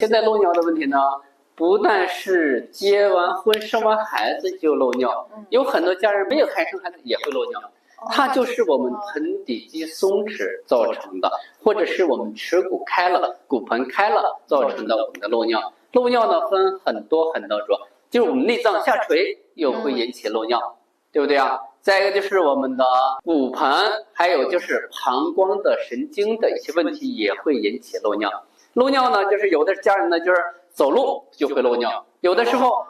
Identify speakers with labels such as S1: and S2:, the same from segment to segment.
S1: 现在漏尿的问题呢，不但是结完婚生完孩子就漏尿，有很多家人没有还生孩子也会漏尿，它就是我们盆底肌松弛造成的，或者是我们耻骨开了、骨盆开了造成的我们的漏尿。漏尿呢分很多种，就是我们内脏下垂又会引起漏尿，对不对啊？再一个就是我们的骨盆，还有就是膀胱的神经的一些问题也会引起漏尿。漏尿呢，就是有的家人呢，就是走路就会漏尿，有的时候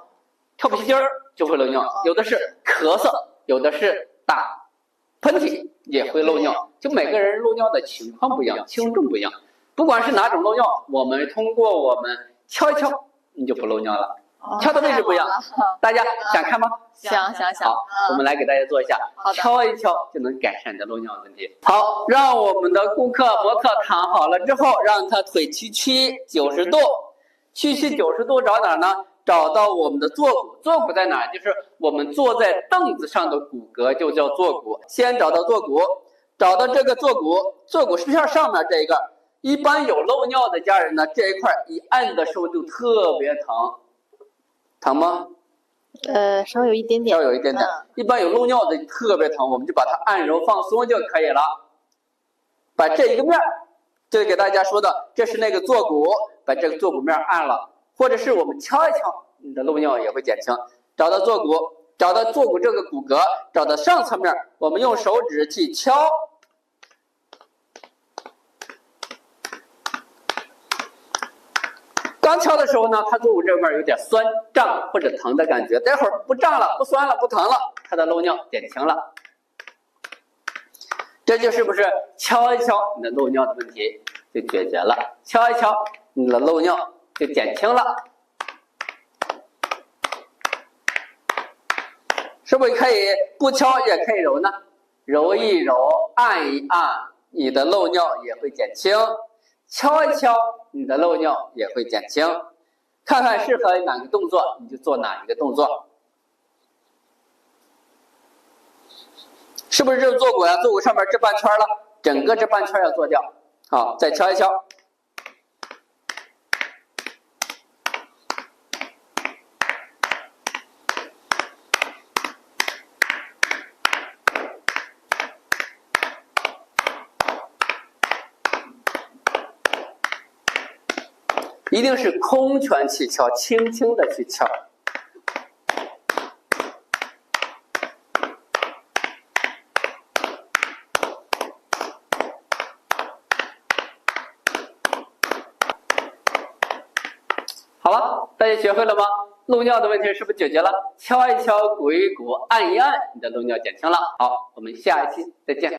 S1: 跳皮筋儿就会漏尿，有的是咳嗽，有的是打喷嚏也会漏尿，就每个人漏尿的情况不一样，轻重不一样。不管是哪种漏尿，我们通过我们敲一敲，你就不漏尿了。敲的位置不一样，大家想看吗？
S2: 想。
S1: 好，我们来给大家做一下，敲一敲就能改善你的漏尿问题。好，让我们的模克躺好了之后，让他腿屈90度，屈90度找哪呢？找到我们的坐骨，坐骨在哪？就是我们坐在凳子上的骨骼就叫坐骨。先找到坐骨，找到这个坐骨，坐骨片上面这一个，一般有漏尿的家人呢，这一块一按的时候就特别疼。疼吗？
S2: 稍有一点点。
S1: 一般有漏尿的特别疼，我们就把它按揉放松就可以了。把这一个面，就给大家说的，这是那个坐骨，把这个坐骨面按了，或者是我们敲一敲，你的漏尿也会减轻。找到坐骨，找到坐骨这个骨骼，找到上侧面，我们用手指去敲。刚敲的时候呢，它坐骨这边有点酸胀或者疼的感觉，待会儿不胀了、不酸了、不疼了，它的漏尿减轻了。这就是不是敲一敲你的漏尿的问题就解决了，敲一敲你的漏尿就减轻了。是不是可以不敲也可以揉呢？揉一揉，按一按，你的漏尿也会减轻。敲一敲，你的漏尿也会减轻。看看适合哪个动作，你就做哪一个动作。是不是这个坐骨呀？坐骨上面这半圈了，整个这半圈要做掉。好，再敲一敲。一定是空拳去敲，轻轻的去敲。好了，大家学会了吗？漏尿的问题是不是解决了？敲一敲，鼓一鼓，按一按，你的漏尿减轻了。好，我们下一期再见。